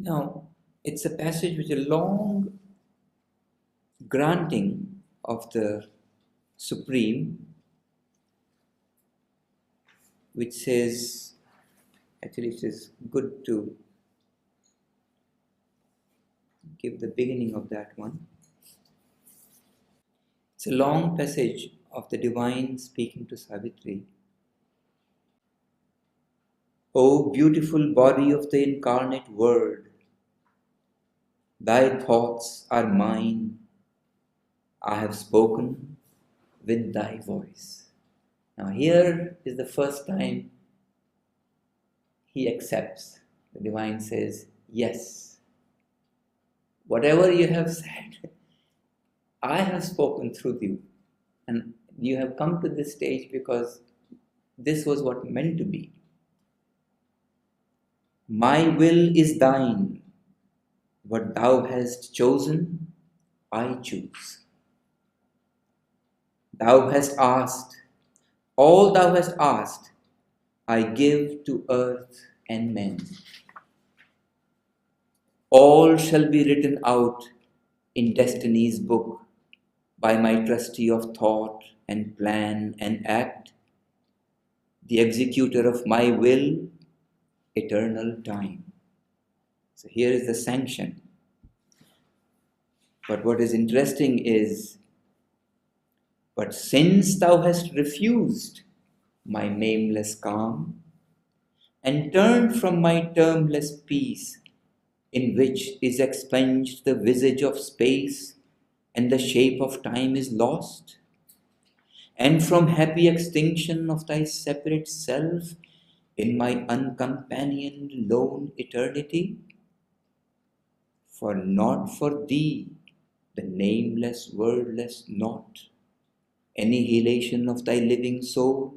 Now, it's a passage with a long granting of the Supreme, which says, actually, it is good to give the beginning of that one. It's a long passage of the Divine speaking to Savitri. O beautiful body of the incarnate Word, thy thoughts are mine. I have spoken with thy voice. Now, here is the first time he accepts. The Divine says, yes, whatever you have said, I have spoken through you. And you have come to this stage because this was what meant to be. My will is thine. What thou hast chosen, I choose. Thou hast asked, all thou hast asked, I give to earth and men. All shall be written out in destiny's book by my trustee of thought and plan and act, the executor of my will, eternal time. So here is the sanction. But what is interesting is, but since thou hast refused my nameless calm, and turned from my termless peace, in which is expunged the visage of space, and the shape of time is lost, and from happy extinction of thy separate self, in my uncompanioned lone eternity, for not for thee, the nameless, wordless naught, annihilation of thy living soul,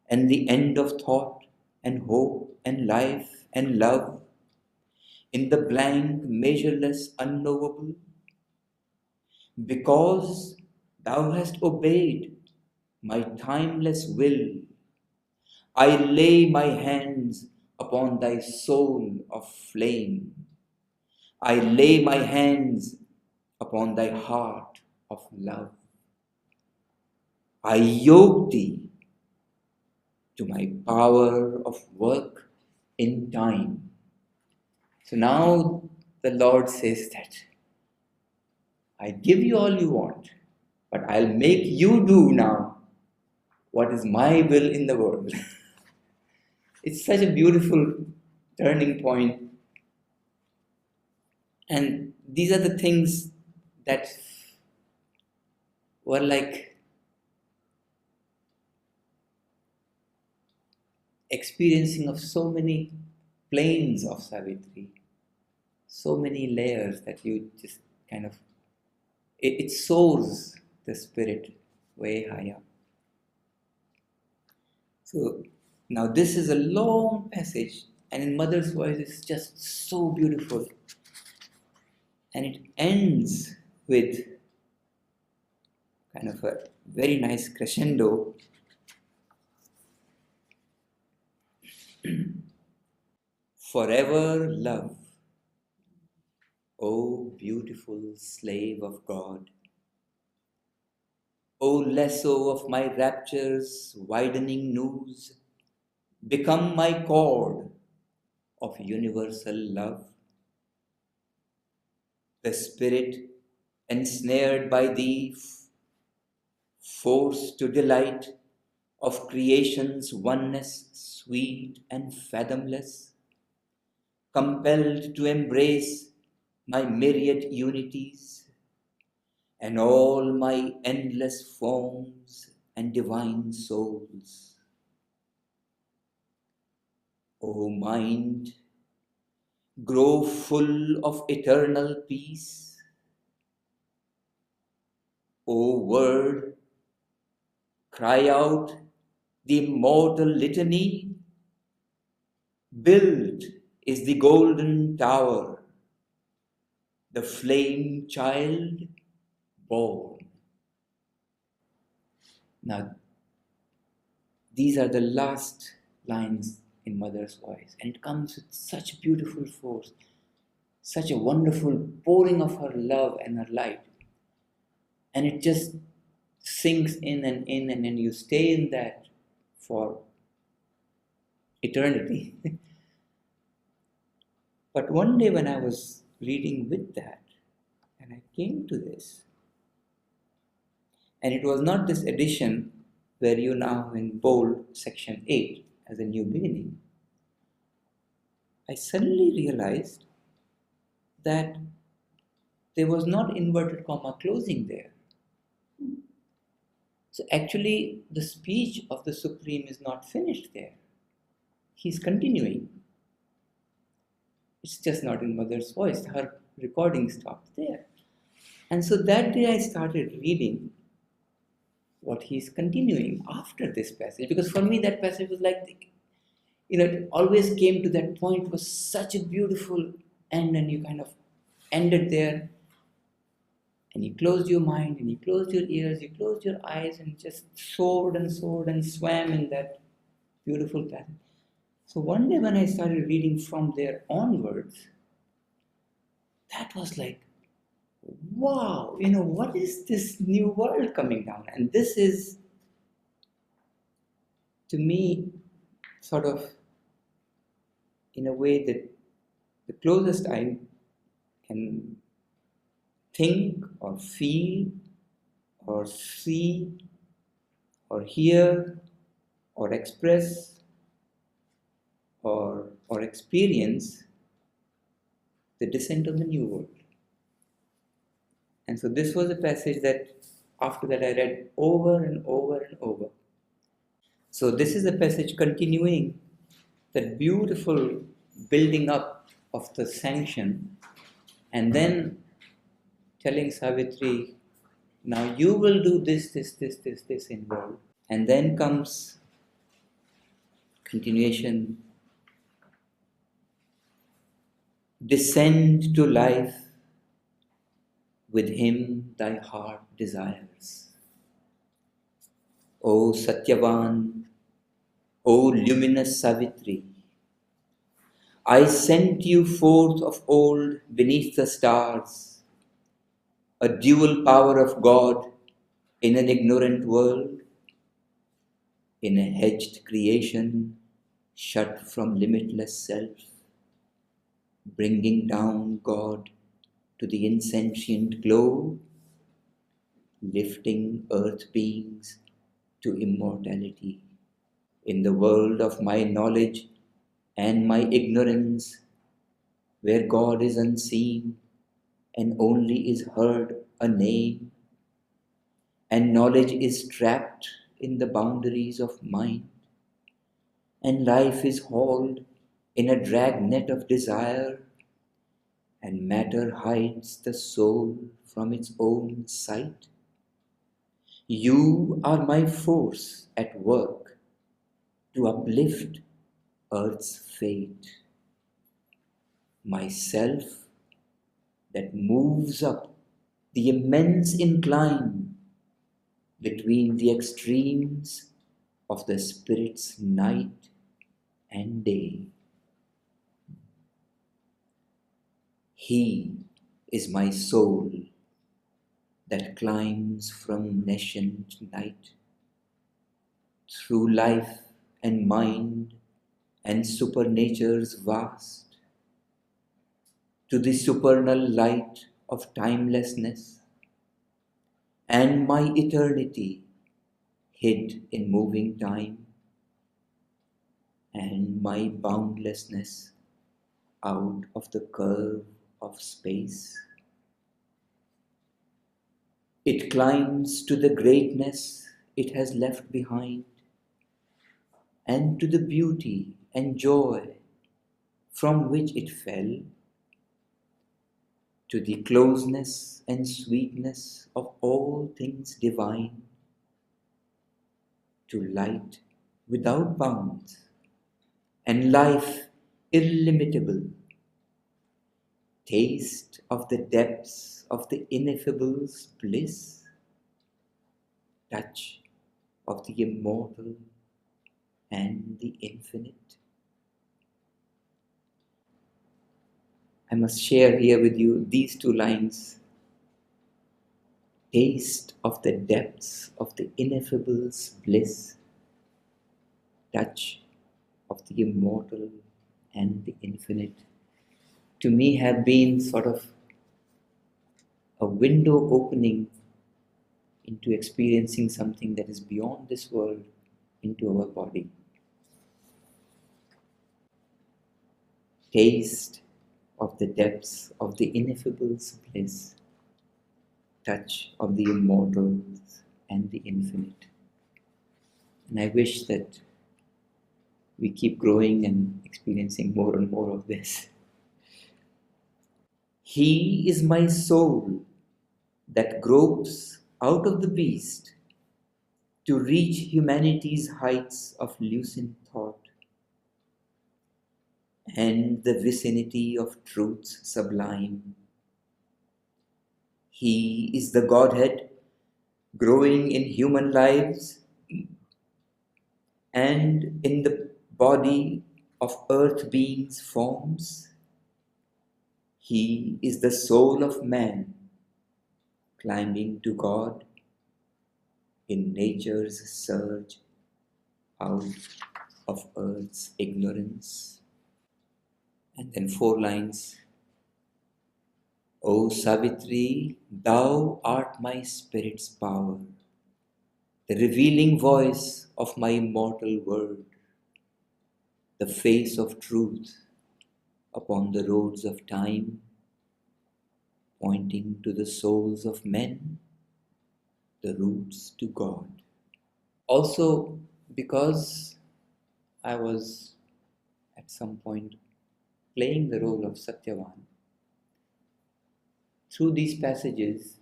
and the end of thought and hope and life and love, in the blank, measureless, unknowable, because thou hast obeyed my timeless will, I lay my hands upon thy soul of flame. I lay my hands upon thy heart of love. I yoke thee to my power of work in time. So now the Lord says that I give you all you want, but I'll make you do now what is my will in the world. It's such a beautiful turning point. And these are the things that were like experiencing of so many planes of Savitri, so many layers that you just kind of, it soars the spirit way high up. So now this is a long passage, and in Mother's voice it's just so beautiful. And it ends with kind of a very nice crescendo. Forever love, O beautiful slave of God. O lasso of my rapture's widening noose, become my cord of universal love. The spirit, ensnared by thee, forced to delight of creation's oneness sweet and fathomless, compelled to embrace my myriad unities and all my endless forms and divine souls. O mind, grow full of eternal peace. O word, cry out the immortal litany. Built is the golden tower, the flame child born. Now, these are the last lines in Mother's voice, and it comes with such beautiful force. such a wonderful pouring of her love and her light. And it just sinks in, and then you stay in that for eternity. But one day when I was reading with that, and I came to this, and it was not this edition where you now in bold section 8 as a new beginning. I suddenly realized that there was not inverted comma closing there. So actually, the speech of the Supreme is not finished there. He's continuing. It's just not in Mother's voice. Her recording stopped there. And so that day I started reading what he's continuing after this passage. Because for me, that passage was like, it always came to that point, was such a beautiful end, and you kind of ended there. And you closed your mind, and you closed your ears, you closed your eyes, and just soared and soared and swam in that beautiful passage. So one day when I started reading from there onwards, that was like, wow, what is this new world coming down? And this is, to me, sort of, in a way that the closest I can think or feel or see or hear or express or experience the descent of the new world. And so this was a passage that after that I read over and over and over. So this is a passage continuing that beautiful building up of the sanction, and then telling Savitri, now you will do this in world. And then comes continuation, descend to life, with him thy heart desires. O Satyavan, O luminous Savitri, I sent you forth of old beneath the stars, a dual power of God in an ignorant world, in a hedged creation shut from limitless self, bringing down God to the insentient glow, lifting earth beings to immortality. In the world of my knowledge and my ignorance, where God is unseen and only is heard a name, and knowledge is trapped in the boundaries of mind, and life is hauled in a dragnet of desire, and matter hides the soul from its own sight. You are my force at work to uplift earth's fate, myself that moves up the immense incline between the extremes of the spirit's night and day. He is my soul that climbs from nascent night through life and mind and supernature's vast to the supernal light of timelessness, and my eternity hid in moving time, and my boundlessness out of the curve of space. It climbs to the greatness it has left behind, and to the beauty and joy from which it fell, to the closeness and sweetness of all things divine, to light without bounds, and life illimitable, taste of the depths of the ineffable's bliss, touch of the immortal and the infinite. I must share here with you these two lines. Taste of the depths of the ineffable's bliss, touch of the immortal and the infinite, to me have been sort of a window opening into experiencing something that is beyond this world into our body. Taste of the depths of the ineffable's bliss, touch of the immortals and the infinite. And I wish that we keep growing and experiencing more and more of this. He is my soul that gropes out of the beast to reach humanity's heights of lucid thought and the vicinity of truths sublime. He is the Godhead growing in human lives and in the body of earth beings' forms. He is the soul of man climbing to God in nature's surge out of earth's ignorance. And then 4 lines. O Savitri, thou art my spirit's power, the revealing voice of my immortal word, the face of truth upon the roads of time, pointing to the souls of men, the routes to God. Also, because I was at some point playing the role of Satyavan, through these passages,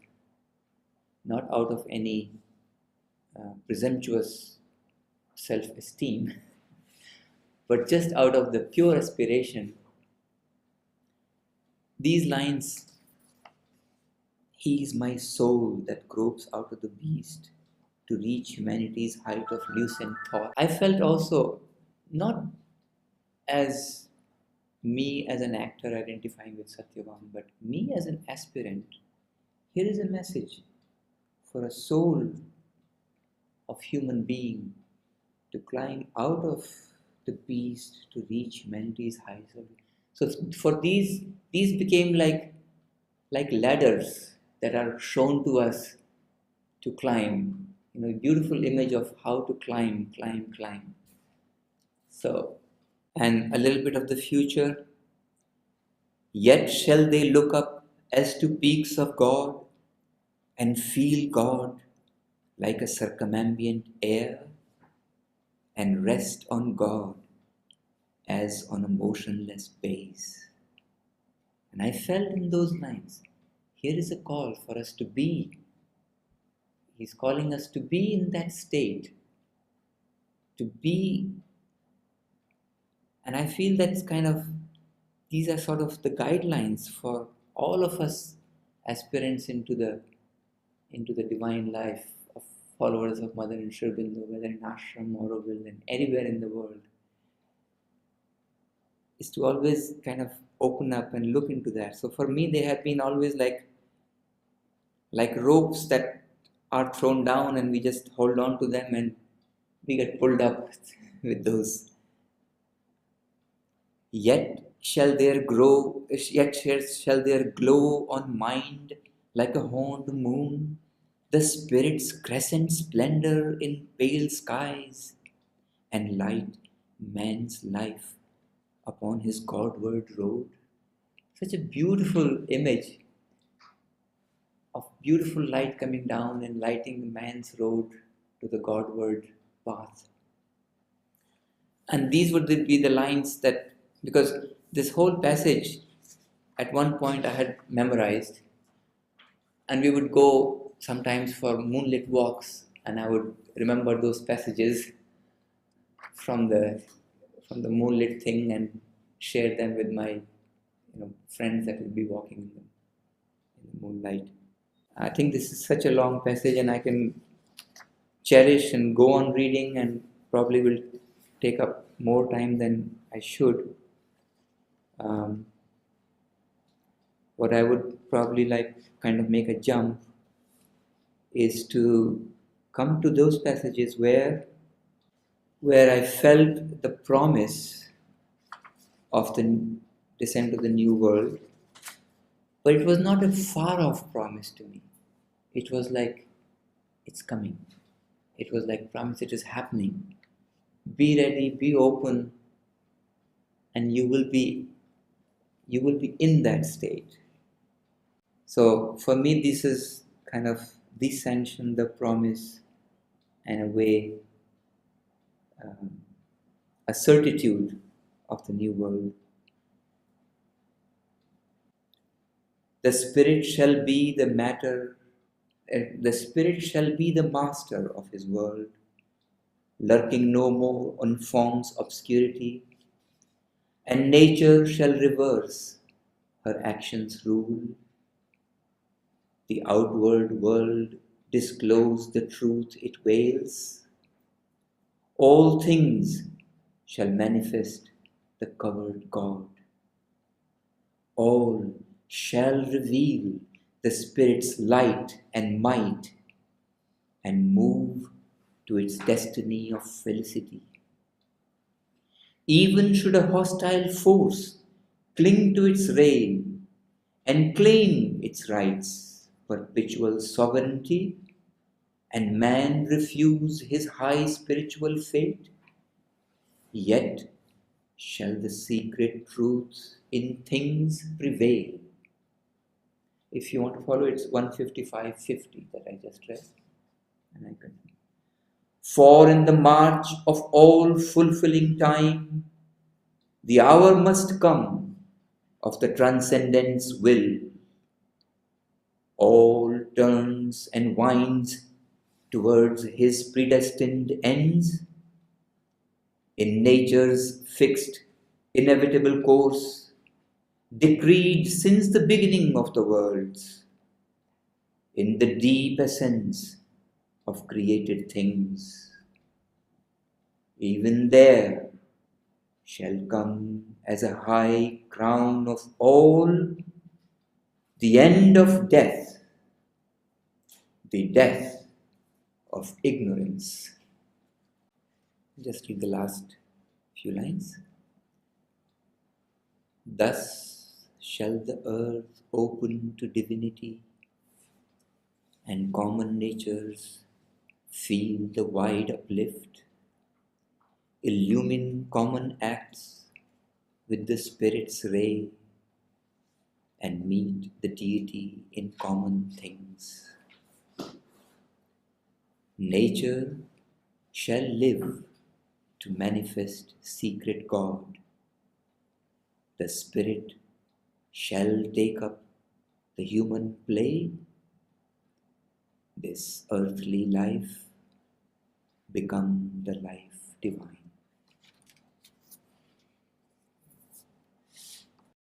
not out of any presumptuous self-esteem, but just out of the pure aspiration, these lines, he is my soul that gropes out of the beast to reach humanity's height of lucid thought. I felt also not as me as an actor identifying with Satyavan, but me as an aspirant. Here is a message for a soul of human being to climb out of the beast to reach humanity's heights. So for these became like ladders that are shown to us to climb. A beautiful image of how to climb. So, and a little bit of the future. Yet shall they look up as to peaks of God and feel God like a circumambient air and rest on God as on a motionless base. And I felt in those lines, here is a call for us to be. He's calling us to be in that state, to be. And I feel that's these are sort of the guidelines for all of us aspirants into the divine life of followers of Mother and Sri Aurobindo, whether in ashram, Auroville, and anywhere in the world, is to always open up and look into that. So for me, they have been always like ropes that are thrown down and we just hold on to them and we get pulled up with those. Yet shall there glow on mind like a horned moon, the spirit's crescent splendor in pale skies, and light man's life upon his Godward road. Such a beautiful image of beautiful light coming down and lighting man's road to the Godward path. And these would be the lines that, because this whole passage at one point I had memorized, and we would go sometimes for moonlit walks, and I would remember those passages from the moonlit thing and share them with my friends that would be walking in the moonlight. I think this is such a long passage, and I can cherish and go on reading, and probably will take up more time than I should. what I would probably like kind of make a jump is to come to those passages where I felt the promise of the descent of the new world, but it was not a far off promise to me. It was like, it's coming. It was like, promise, it is happening. Be ready, be open, and you will be in that state. So for me, this is kind of the sanction, the promise, and a way, a certitude of the new world. The Spirit shall be the matter, the Spirit shall be the master of his world, lurking no more on form's obscurity, and nature shall reverse her actions' rule. The outward world disclose the truth it veils. All things shall manifest the covered God. All shall reveal the Spirit's light and might and move to its destiny of felicity. Even should a hostile force cling to its reign and claim its rights, perpetual sovereignty, and man refuse his high spiritual fate, yet shall the secret truth in things prevail. If you want to follow, it's 155:50 that I just read, and I continue. For in the march of all fulfilling time, the hour must come of the transcendent's will. All turns and winds towards his predestined ends. In nature's fixed, inevitable course, decreed since the beginning of the worlds, in the deep essence of created things, even there shall come as a high crown of all the end of death, the death of ignorance. Just read the last few lines. Thus shall the earth open to divinity, and common natures feel the wide uplift, illumine common acts with the Spirit's ray, and meet the deity in common things. Nature shall live to manifest secret God. The Spirit shall take up the human play. This earthly life become the life divine.